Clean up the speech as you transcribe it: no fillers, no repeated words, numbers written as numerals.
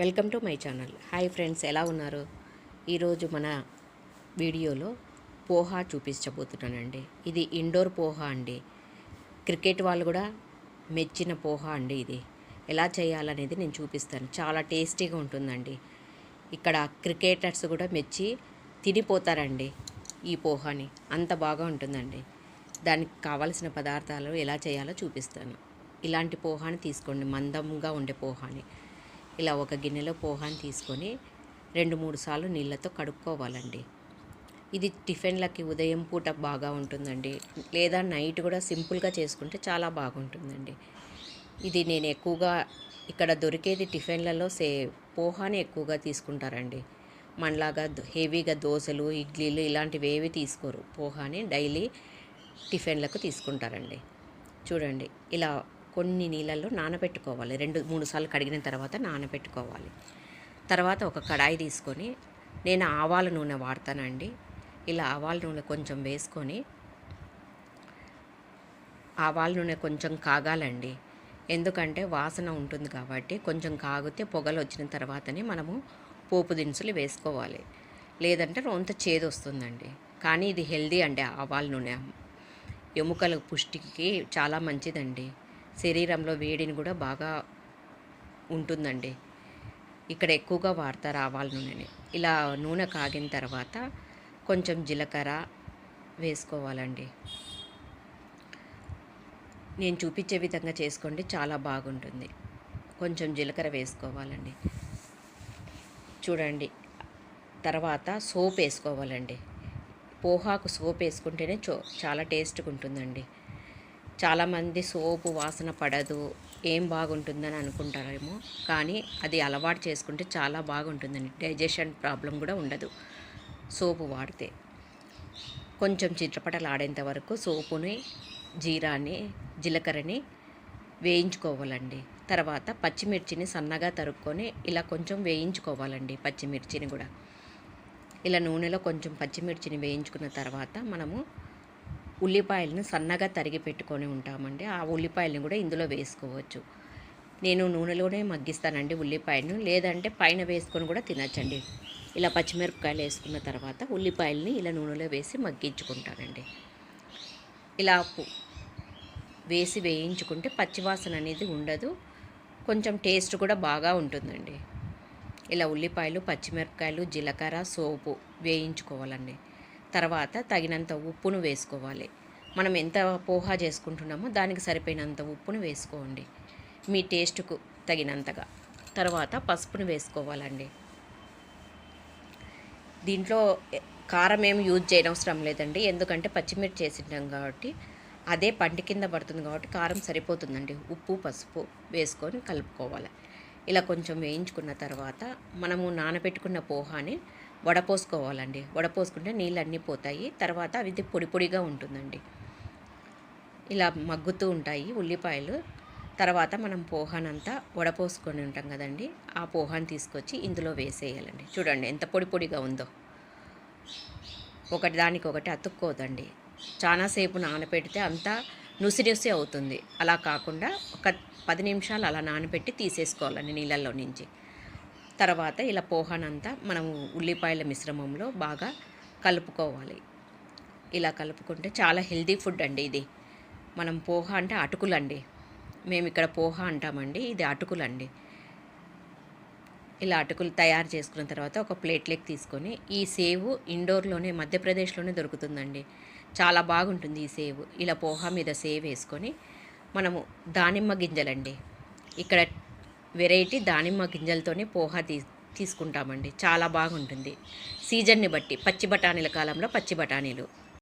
Welcome to my channel. Hi friends, ఎలా ఉన్నారు? ఈరోజు మన వీడియోలో పోహా చూపించబోతున్నానండి. ఇది ఇండోర్ పోహా అండి. క్రికెట్ వాళ్ళు కూడా మెచ్చిన పోహా అండి. ఇది ఎలా చేయాలనేది నేను చూపిస్తాను. చాలా టేస్టీగా ఉంటుందండి. ఇక్కడ క్రికెటర్స్ కూడా మెచ్చి తినిపోతారండి ఈ పోహాని. అంత బాగా ఉంటుందండి. దానికి కావలసిన పదార్థాలు ఎలా చేయాలో చూపిస్తాను. ఇలాంటి పోహాని తీసుకోండి, మందంగా ఉండే పోహాని. ఇలా ఒక గిన్నెలో పోహాని తీసుకొని 2-3 సార్లు నీళ్ళతో కడుక్కోవాలండి. ఇది టిఫిన్లకి ఉదయం పూట బాగా ఉంటుందండి, లేదా నైట్ కూడా సింపుల్గా చేసుకుంటే చాలా బాగుంటుందండి. ఇది నేను ఎక్కువగా ఇక్కడ దొరికేది టిఫిన్లలో పోహాని ఎక్కువగా తీసుకుంటారండి. మనలాగా హెవీగా దోశలు, ఇడ్లీలు ఇలాంటివి ఏవి తీసుకోరు. పోహాని డైలీ టిఫిన్లకు తీసుకుంటారండి. చూడండి, ఇలా కొన్ని నీళ్ళల్లో నానబెట్టుకోవాలి. 2-3 సార్లు కడిగిన తర్వాత నానబెట్టుకోవాలి. తర్వాత ఒక కడాయి తీసుకొని, నేను ఆవాల నూనె వాడతానండి. ఇలా ఆవాల నూనె కొంచెం వేసుకొని, ఆవాల నూనె కొంచెం కాగాలండి. ఎందుకంటే వాసన ఉంటుంది కాబట్టి కొంచెం కాగితే పొగలు వచ్చిన తర్వాతనే మనము పోపు దినుసులు వేసుకోవాలి. లేదంటే రొంత చేదు వస్తుందండి. కానీ ఇది హెల్దీ అండి. ఆవాల నూనె ఎముకల పుష్టికి చాలా మంచిదండి. శరీరంలో వేడిని కూడా బాగా ఉంటుందండి. ఇక్కడ ఎక్కువగా వాడతారు ఆవాల నూనెని. ఇలా నూనె కాగిన తర్వాత కొంచెం జీలకర్ర వేసుకోవాలండి. నేను చూపించే విధంగా చేసుకోండి, చాలా బాగుంటుంది. కొంచెం జీలకర్ర వేసుకోవాలండి. చూడండి, తర్వాత సోప్ వేసుకోవాలండి. పోహాకు సోప్ వేసుకుంటేనే చాలా టేస్ట్గా ఉంటుందండి. చాలామంది సోపు వాసన పడదు, ఏం బాగుంటుందని అనుకుంటారేమో, కానీ అది అలవాటు చేసుకుంటే చాలా బాగుంటుందండి. డైజెషన్ ప్రాబ్లం కూడా ఉండదు సోపు వాడితే. కొంచెం చిటపటలాడేంత వరకు సోపుని, జీరాని, జీలకర్రని వేయించుకోవాలండి. తర్వాత పచ్చిమిర్చిని సన్నగా తరుక్కొని ఇలా కొంచెం వేయించుకోవాలండి. పచ్చిమిర్చిని కూడా ఇలా నూనెలో కొంచెం పచ్చిమిర్చిని వేయించుకున్న తర్వాత మనము ఉల్లిపాయలను సన్నగా తరిగి పెట్టుకొని ఉంటామండి. ఆ ఉల్లిపాయలను కూడా ఇందులో వేసుకోవచ్చు. నేను నూనెలోనే మగ్గిస్తానండి ఉల్లిపాయలను, లేదంటే పైన వేసుకొని కూడా తినచ్చండి. ఇలా పచ్చిమిరపకాయలు వేసుకున్న తర్వాత ఉల్లిపాయలని ఇలా నూనెలో వేసి మగ్గించుకుంటానండి. ఇలా వేసి వేయించుకుంటే పచ్చివాసన అనేది ఉండదు, కొంచెం టేస్ట్ కూడా బాగా ఉంటుందండి. ఇలా ఉల్లిపాయలు, పచ్చిమిరపకాయలు, జీలకర్ర, సోపు వేయించుకోవాలండి. తర్వాత తగినంత ఉప్పును వేసుకోవాలి. మనం ఎంత పోహా చేసుకుంటున్నామో దానికి సరిపోయినంత ఉప్పును వేసుకోండి, మీ టేస్ట్కు తగినంతగా. తర్వాత పసుపును వేసుకోవాలండి. దీంట్లో కారం ఏమి యూజ్ చేయనవసరం లేదండి, ఎందుకంటే పచ్చిమిర్చి వేసింటాం కాబట్టి అదే పంటి కింద పడుతుంది కాబట్టి కారం సరిపోతుందండి. ఉప్పు, పసుపు వేసుకొని కలుపుకోవాలి. ఇలా కొంచెం వేయించుకున్న తర్వాత మనము నానబెట్టుకున్న పోహాని వడపోసుకోవాలండి. వడపోసుకుంటే నీళ్ళు అన్నీ పోతాయి. తర్వాత అవి పొడి పొడిగా ఉంటుందండి. ఇలా మగ్గుతూ ఉంటాయి ఉల్లిపాయలు. తర్వాత మనం పోహానంతా వడపోసుకొని ఉంటాం కదండి, ఆ పోహాని తీసుకొచ్చి ఇందులో వేసేయాలండి. చూడండి ఎంత పొడి పొడిగా ఉందో. ఒకటి దానికొకటి అతుక్కోదండి. చాలాసేపు నానబెడితే అంతా నుసి అవుతుంది. అలా కాకుండా ఒక 10 నిమిషాలు అలా నానబెట్టి తీసేసుకోవాలండి నీళ్ళల్లో నుంచి. తర్వాత ఇలా పోహానంతా మనము ఉల్లిపాయల మిశ్రమంలో బాగా కలుపుకోవాలి. ఇలా కలుపుకుంటే చాలా హెల్దీ ఫుడ్ అండి ఇది. మనం పోహా అంటే అటుకులండి, మేము ఇక్కడ పోహా అంటామండి, ఇది అటుకులండి. ఇలా అటుకులు తయారు చేసుకున్న తర్వాత ఒక ప్లేట్లోకి తీసుకొని, ఈ సేవు ఇండోర్లోనే మధ్యప్రదేశ్లోనే దొరుకుతుందండి. చాలా బాగుంటుంది ఈ సేవు. ఇలా పోహా మీద సేవ్ వేసుకొని మనము దానిమ్మ గింజలండి, ఇక్కడ వెరైటీ దానిమ్మ గింజలతోనే పోహా తీసుకుంటామండి. చాలా బాగుంటుంది. సీజన్ని బట్టి పచ్చి బఠానీల కాలంలో పచ్చి బఠానీలు,